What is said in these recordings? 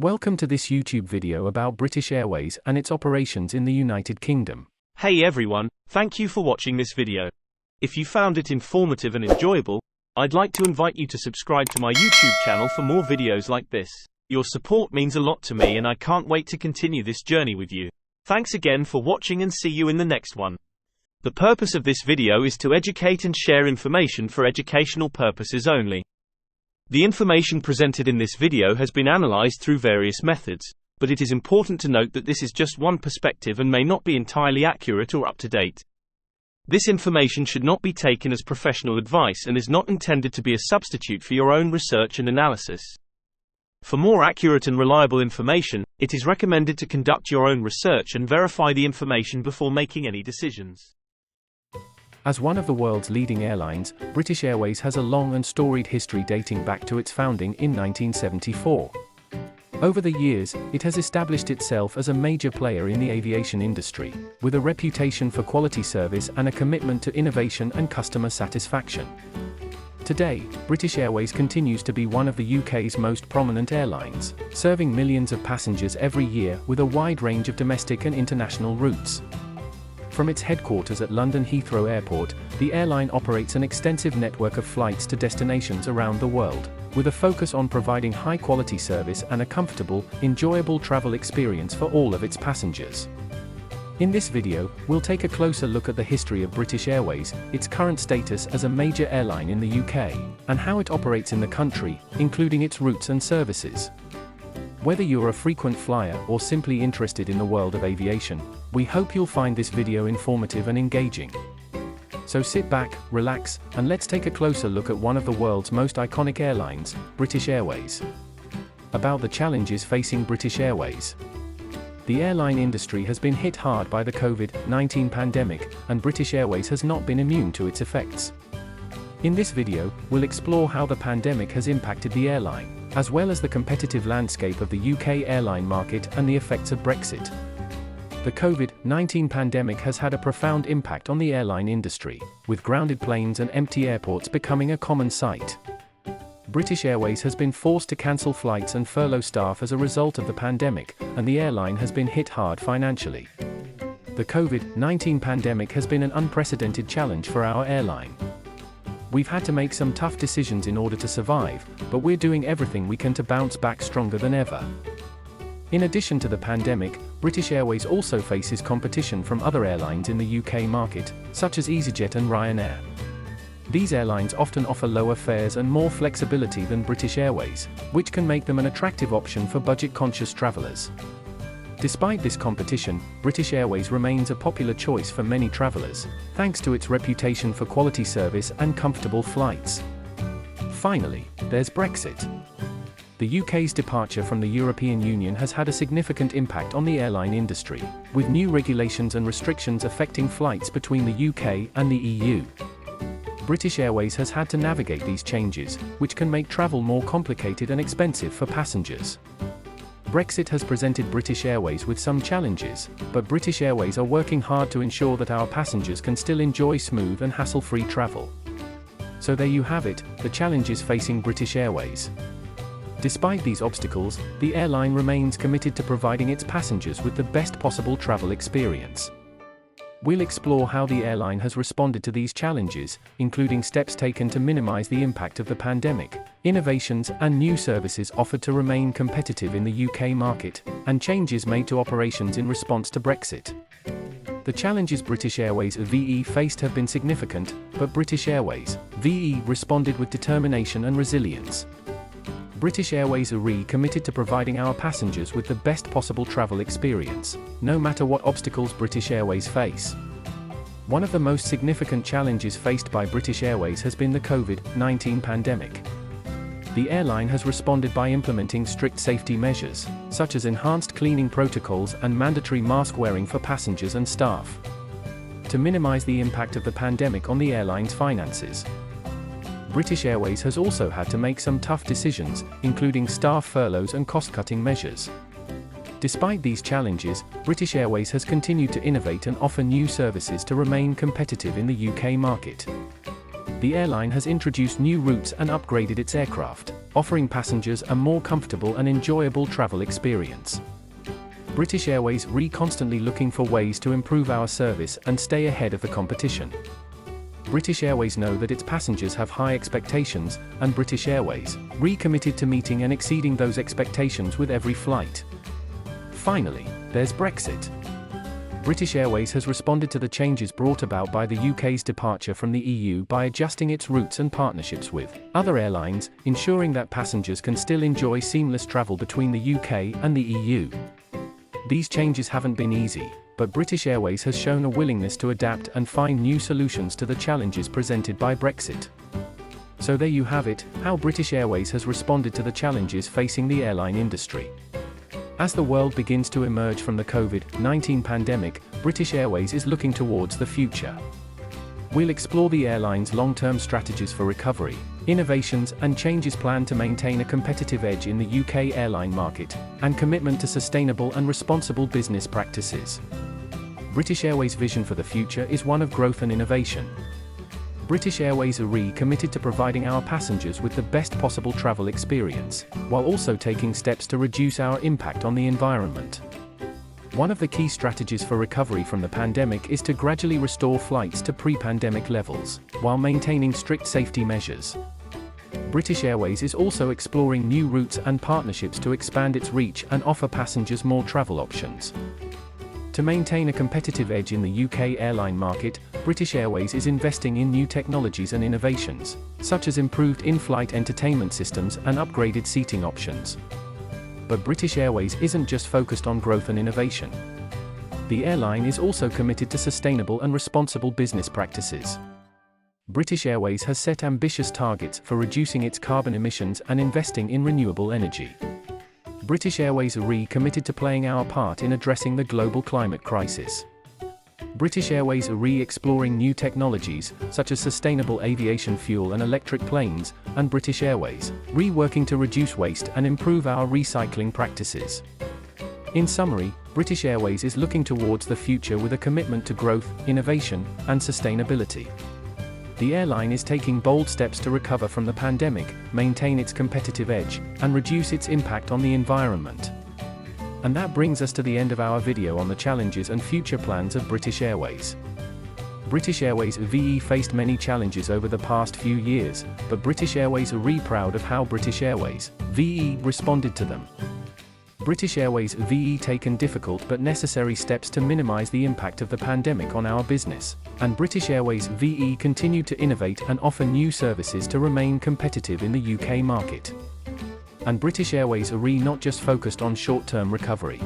Welcome to this YouTube video about British Airways and its operations in the United Kingdom. Hey everyone, thank you for watching this video. If you found it informative and enjoyable, I'd like to invite you to subscribe to my YouTube channel for more videos like this. Your support means a lot to me and I can't wait to continue this journey with you. Thanks again for watching and see you in the next one. The purpose of this video is to educate and share information for educational purposes only. The information presented in this video has been analyzed through various methods, but it is important to note that this is just one perspective and may not be entirely accurate or up to date. This information should not be taken as professional advice and is not intended to be a substitute for your own research and analysis. For more accurate and reliable information, it is recommended to conduct your own research and verify the information before making any decisions. As one of the world's leading airlines, British Airways has a long and storied history dating back to its founding in 1974. Over the years, it has established itself as a major player in the aviation industry, with a reputation for quality service and a commitment to innovation and customer satisfaction. Today, British Airways continues to be one of the UK's most prominent airlines, serving millions of passengers every year with a wide range of domestic and international routes. From its headquarters at London Heathrow Airport, the airline operates an extensive network of flights to destinations around the world, with a focus on providing high-quality service and a comfortable, enjoyable travel experience for all of its passengers. In this video, we'll take a closer look at the history of British Airways, its current status as a major airline in the UK, and how it operates in the country, including its routes and services. Whether you're a frequent flyer or simply interested in the world of aviation, we hope you'll find this video informative and engaging. So sit back, relax, and let's take a closer look at one of the world's most iconic airlines, British Airways. About the challenges facing British Airways. The airline industry has been hit hard by the COVID-19 pandemic, and British Airways has not been immune to its effects. In this video, we'll explore how the pandemic has impacted the airline, as well as the competitive landscape of the UK airline market and the effects of Brexit. The COVID-19 pandemic has had a profound impact on the airline industry, with grounded planes and empty airports becoming a common sight. British Airways has been forced to cancel flights and furlough staff as a result of the pandemic, and the airline has been hit hard financially. The COVID-19 pandemic has been an unprecedented challenge for our airline. We've had to make some tough decisions in order to survive, but we're doing everything we can to bounce back stronger than ever. In addition to the pandemic, British Airways also faces competition from other airlines in the UK market, such as EasyJet and Ryanair. These airlines often offer lower fares and more flexibility than British Airways, which can make them an attractive option for budget-conscious travellers. Despite this competition, British Airways remains a popular choice for many travellers, thanks to its reputation for quality service and comfortable flights. Finally, there's Brexit. The UK's departure from the European Union has had a significant impact on the airline industry, with new regulations and restrictions affecting flights between the UK and the EU. British Airways has had to navigate these changes, which can make travel more complicated and expensive for passengers. Brexit has presented British Airways with some challenges, but British Airways are working hard to ensure that our passengers can still enjoy smooth and hassle-free travel. So there you have it, the challenges facing British Airways. Despite these obstacles, the airline remains committed to providing its passengers with the best possible travel experience. We'll explore how the airline has responded to these challenges, including steps taken to minimize the impact of the pandemic, innovations and new services offered to remain competitive in the UK market, and changes made to operations in response to Brexit. The challenges British Airways (VE) faced have been significant, but British Airways (VE) responded with determination and resilience. British Airways (RE) committed to providing our passengers with the best possible travel experience, no matter what obstacles British Airways face. One of the most significant challenges faced by British Airways has been the COVID-19 pandemic. The airline has responded by implementing strict safety measures, such as enhanced cleaning protocols and mandatory mask wearing for passengers and staff, to minimize the impact of the pandemic on the airline's finances. British Airways has also had to make some tough decisions, including staff furloughs and cost-cutting measures. Despite these challenges, British Airways has continued to innovate and offer new services to remain competitive in the UK market. the airline has introduced new routes and upgraded its aircraft, offering passengers a more comfortable and enjoyable travel experience. British Airways constantly looking for ways to improve our service and stay ahead of the competition. British Airways know that its passengers have high expectations, and British Airways committed to meeting and exceeding those expectations with every flight. Finally, there's Brexit. British Airways has responded to the changes brought about by the UK's departure from the EU by adjusting its routes and partnerships with other airlines, ensuring that passengers can still enjoy seamless travel between the UK and the EU. These changes haven't been easy, but British Airways has shown a willingness to adapt and find new solutions to the challenges presented by Brexit. So there you have it, how British Airways has responded to the challenges facing the airline industry. As the world begins to emerge from the COVID-19 pandemic, British Airways is looking towards the future. We'll explore the airline's long-term strategies for recovery, innovations and changes planned to maintain a competitive edge in the UK airline market, and commitment to sustainable and responsible business practices. British Airways' vision for the future is one of growth and innovation. British Airways are committed to providing our passengers with the best possible travel experience, while also taking steps to reduce our impact on the environment. One of the key strategies for recovery from the pandemic is to gradually restore flights to pre-pandemic levels, while maintaining strict safety measures. British Airways is also exploring new routes and partnerships to expand its reach and offer passengers more travel options. To maintain a competitive edge in the UK airline market, British Airways is investing in new technologies and innovations, such as improved in-flight entertainment systems and upgraded seating options. But British Airways isn't just focused on growth and innovation. The airline is also committed to sustainable and responsible business practices. British Airways has set ambitious targets for reducing its carbon emissions and investing in renewable energy. British Airways are committed to playing our part in addressing the global climate crisis. British Airways are exploring new technologies, such as sustainable aviation fuel and electric planes, and British Airways working to reduce waste and improve our recycling practices. In summary, British Airways is looking towards the future with a commitment to growth, innovation, and sustainability. The airline is taking bold steps to recover from the pandemic, maintain its competitive edge, and reduce its impact on the environment. And that brings us to the end of our video on the challenges and future plans of British Airways. British Airways faced many challenges over the past few years, but British Airways are proud of how British Airways responded to them. British Airways taken difficult but necessary steps to minimize the impact of the pandemic on our business, and British Airways continued to innovate and offer new services to remain competitive in the UK market. And British Airways are not just focused on short-term recovery.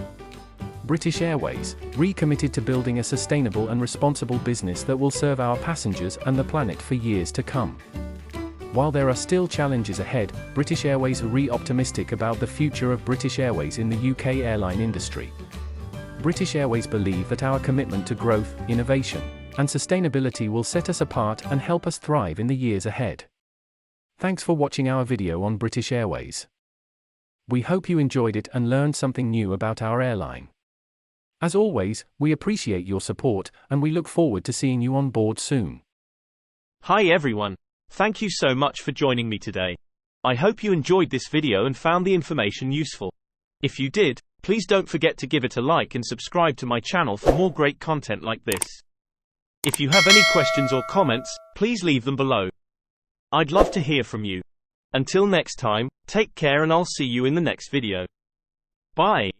British Airways committed to building a sustainable and responsible business that will serve our passengers and the planet for years to come. While there are still challenges ahead, British Airways are optimistic about the future of British Airways in the UK airline industry. British Airways believe that our commitment to growth, innovation, and sustainability will set us apart and help us thrive in the years ahead. Thanks for watching our video on British Airways. We hope you enjoyed it and learned something new about our airline. As always, we appreciate your support, and we look forward to seeing you on board soon. Hi everyone. Thank you so much for joining me today. I hope you enjoyed this video and found the information useful. If you did, please don't forget to give it a like and subscribe to my channel for more great content like this. If you have any questions or comments, please leave them below. I'd love to hear from you. Until next time, take care and I'll see you in the next video. Bye.